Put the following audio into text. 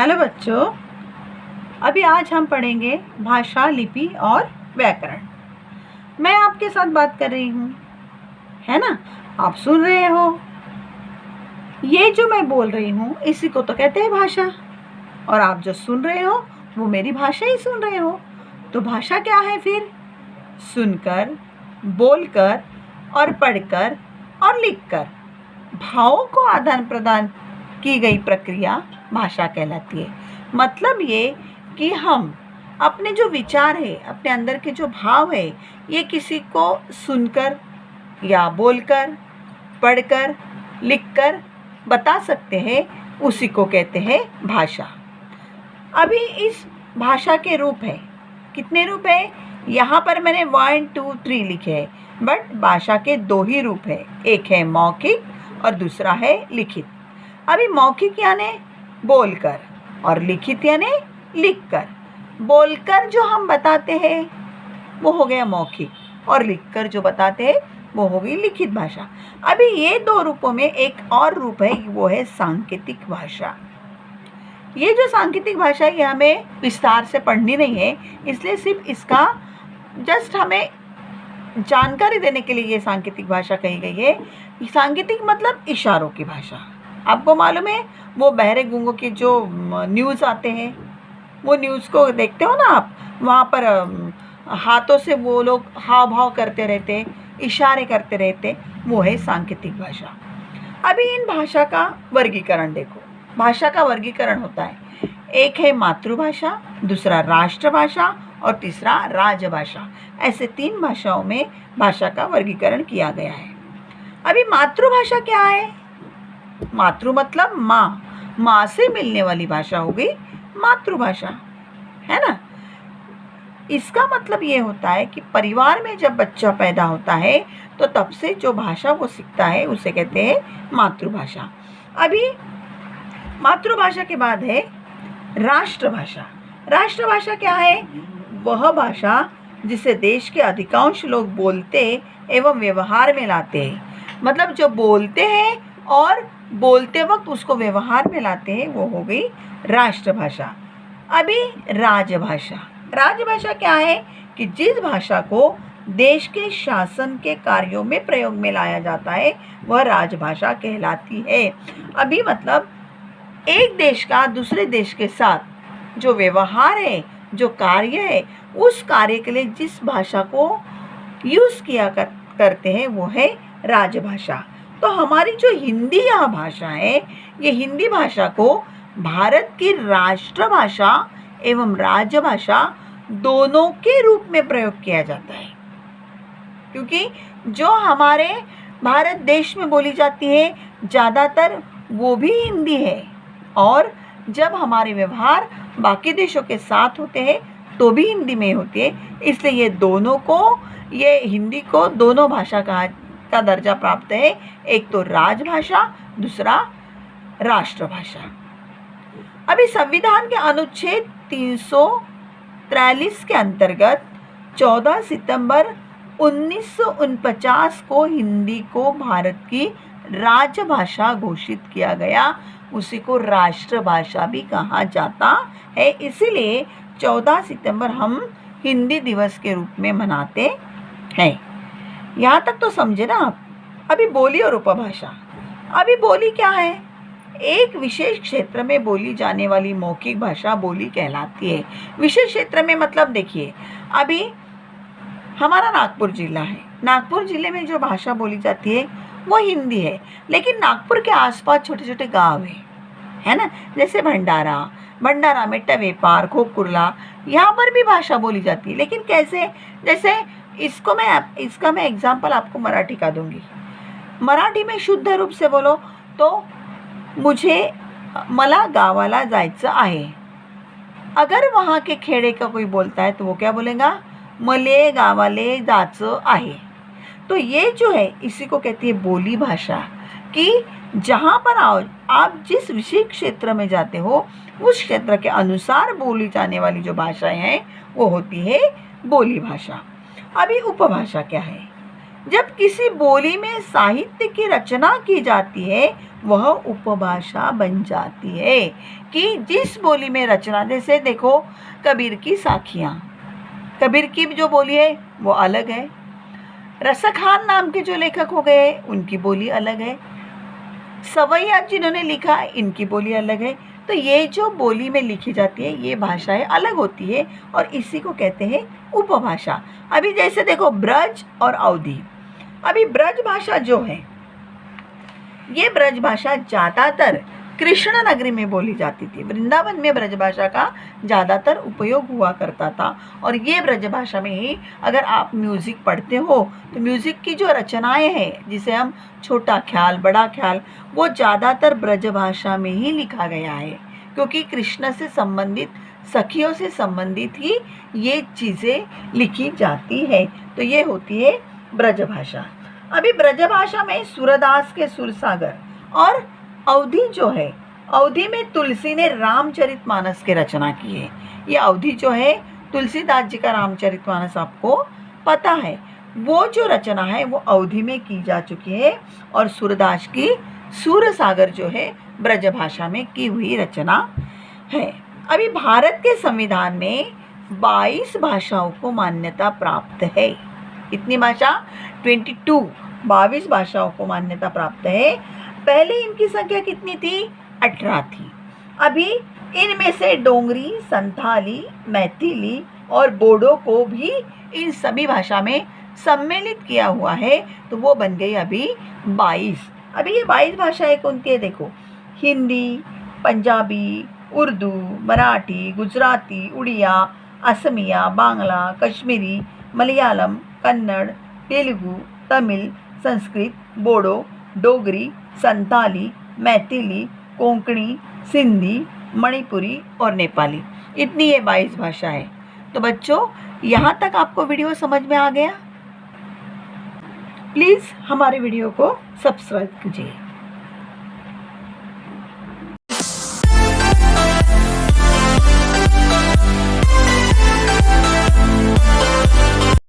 Hello बच्चों, अभी आज हम पढ़ेंगे भाषा, लिपि और व्याकरण। मैं आपके साथ बात कर रही हूँ, है ना? आप सुन रहे हो। ये जो मैं बोल रही हूँ इसी को तो कहते हैं भाषा, और आप जो सुन रहे हो वो मेरी भाषा ही सुन रहे हो। तो भाषा क्या है फिर? सुनकर, बोलकर और पढ़कर और लिखकर भावों को आदान प्रदान की गई प्रक्रिया भाषा कहलाती है। मतलब ये कि हम अपने जो विचार है, अपने अंदर के जो भाव है, ये किसी को सुनकर या बोलकर, पढ़कर, लिखकर बता सकते हैं, उसी को कहते हैं भाषा। अभी इस भाषा के रूप है, कितने रूप है? यहाँ पर मैंने 1, 2, 3 लिखे हैं, बट भाषा के 2 ही रूप है। एक है मौखिक और दूसरा है लिखित। अभी मौखिक यानी बोलकर और लिखित यानी लिखकर। बोलकर जो हम बताते हैं वो हो गया मौखिक, और लिखकर जो बताते हैं वो हो गई लिखित भाषा। अभी ये 2 रूपों में एक और रूप है, वो है सांकेतिक भाषा। ये जो सांकेतिक भाषा है ये हमें विस्तार से पढ़नी नहीं है, इसलिए सिर्फ इसका जस्ट हमें जानकारी देने के लिए ये सांकेतिक भाषा कही गई है। सांकेतिक मतलब इशारों की भाषा। आपको मालूम है वो बहरे गूंगों के जो न्यूज़ आते हैं, वो न्यूज़ को देखते हो ना आप, वहाँ पर हाथों से वो लोग हाव भाव करते रहते, इशारे करते रहते, वो है सांकेतिक भाषा। अभी इन भाषा का वर्गीकरण देखो। भाषा का वर्गीकरण होता है, एक है मातृभाषा, दूसरा राष्ट्रभाषा और तीसरा राजभाषा। ऐसे 3 भाषाओं में भाषा का वर्गीकरण किया गया है। अभी मातृभाषा क्या है? मातृ मतलब माँ, माँ से मिलने वाली भाषा हो गई मातृभाषा, है ना? इसका मतलब ये होता है कि परिवार में जब बच्चा पैदा होता है तो तब से जो भाषा वो सीखता है उसे कहते हैं मातृभाषा। अभी मातृभाषा के बाद है राष्ट्रभाषा। राष्ट्रभाषा क्या है? वह भाषा जिसे देश के अधिकांश लोग बोलते एवं व्यवहार में लाते हैं। मतलब जो बोलते हैं और बोलते वक्त उसको व्यवहार में लाते हैं, वो हो गई राष्ट्रभाषा। अभी राजभाषा। राजभाषा क्या है? कि जिस भाषा को देश के शासन के कार्यों में प्रयोग में लाया जाता है वह राजभाषा कहलाती है। अभी मतलब एक देश का दूसरे देश के साथ जो व्यवहार है, जो कार्य है, उस कार्य के लिए जिस भाषा को यूज़ करते हैं वो है राजभाषा। तो हमारी जो हिंदी यह भाषा है, ये हिंदी भाषा को भारत की राष्ट्रभाषा एवं राजभाषा दोनों के रूप में प्रयोग किया जाता है, क्योंकि जो हमारे भारत देश में बोली जाती है ज़्यादातर वो भी हिंदी है, और जब हमारे व्यवहार बाकी देशों के साथ होते हैं तो भी हिंदी में होती है। इसलिए ये दोनों को, ये हिंदी को दोनों भाषा का दर्जा प्राप्त है, एक तो राजभाषा, दूसरा राष्ट्रभाषा। अभी संविधान के अनुच्छेद 343 के अंतर्गत 14 सितंबर 1949 को हिंदी को भारत की राजभाषा घोषित किया गया। उसी को राष्ट्रभाषा भी कहा जाता है। इसीलिए 14 सितंबर हम हिंदी दिवस के रूप में मनाते हैं। यहाँ तक तो समझे ना आप? अभी बोली और उपभाषा। अभी बोली क्या है? एक विशेष क्षेत्र में बोली जाने वाली मौखिक भाषा बोली कहलाती है। विशेष क्षेत्र में मतलब देखिए, अभी हमारा नागपुर जिला है, नागपुर जिले में जो भाषा बोली जाती है वो हिंदी है, लेकिन नागपुर के आसपास छोटे छोटे गांव है ना, जैसे भंडारा में टवेपार, खोकुरला, यहाँ पर भी भाषा बोली जाती है। लेकिन कैसे? जैसे इसका मैं एग्जाम्पल आपको मराठी का दूंगी। मराठी में शुद्ध रूप से बोलो तो मला गावाला जायचं आहे। अगर वहाँ के खेड़े का कोई बोलता है तो वो क्या बोलेगा? मले गावाले जायचं आहे। तो ये जो है इसी को कहती है बोली भाषा, कि जहाँ पर आप जिस विशेष क्षेत्र में जाते हो उस क्षेत्र के अनुसार बोली जाने वाली जो भाषाएं हैं वो होती है बोली भाषा। अभी उपभाषा क्या है? जब किसी बोली में साहित्य की रचना की जाती है वह उपभाषा बन जाती है। कि जिस बोली में रचना, जैसे देखो कबीर की साखियाँ, कबीर की जो बोली है वो अलग है। रसखान नाम के जो लेखक हो गए उनकी बोली अलग है। सवैया जिन्होंने लिखा इनकी बोली अलग है। तो ये जो बोली में लिखी जाती है ये भाषाएं अलग होती है और इसी को कहते हैं उपभाषा। अभी जैसे देखो ब्रज और अवधी। अभी ब्रज भाषा जो है ये ब्रज भाषा ज़्यादातर कृष्ण नगरी में बोली जाती थी। वृंदावन में ब्रज भाषा का ज़्यादातर उपयोग हुआ करता था और ये ब्रज भाषा में ही अगर आप म्यूज़िक पढ़ते हो तो म्यूज़िक की जो रचनाएं हैं जिसे हम छोटा ख्याल, बड़ा ख्याल, वो ज़्यादातर ब्रज भाषा में ही लिखा गया है क्योंकि कृष्ण से संबंधित, सखियों से संबंधित ही ये चीज़ें लिखी जाती है। तो ये होती है ब्रज भाषा। अभी ब्रज भाषा में सूरदास के सुरसागर और अवधी जो है, अवधी में तुलसी ने रामचरितमानस की रचना की है। ये अवधी जो है तुलसीदास जी का रामचरितमानस आपको पता है, वो जो रचना है वो अवधी में की जा चुकी है और सूरदास की सूरसागर जो है ब्रज भाषा में की हुई रचना है। अभी भारत के संविधान में 22 भाषाओं को मान्यता प्राप्त है। कितनी भाषा? 22 भाषाओं को मान्यता प्राप्त है। पहले इनकी संख्या कितनी थी? 18 थी। अभी इनमें से डोंगरी, संथाली, मैथिली और बोडो को भी इन सभी भाषा में सम्मिलित किया हुआ है तो वो बन गई अभी 22। अभी ये 22 भाषाएं कौन सी है? देखो, हिंदी, पंजाबी, उर्दू, मराठी, गुजराती, उड़िया, असमिया, बांग्ला, कश्मीरी, मलयालम, कन्नड़, तेलुगु, तमिल, संस्कृत, बोडो, डोगरी, संताली, मैथिली, कोंकणी, सिंधी, मणिपुरी और नेपाली। इतनी ये 22 भाषा है। तो बच्चों, यहाँ तक आपको वीडियो समझ में आ गया? प्लीज़ हमारे वीडियो को सब्सक्राइब कीजिए।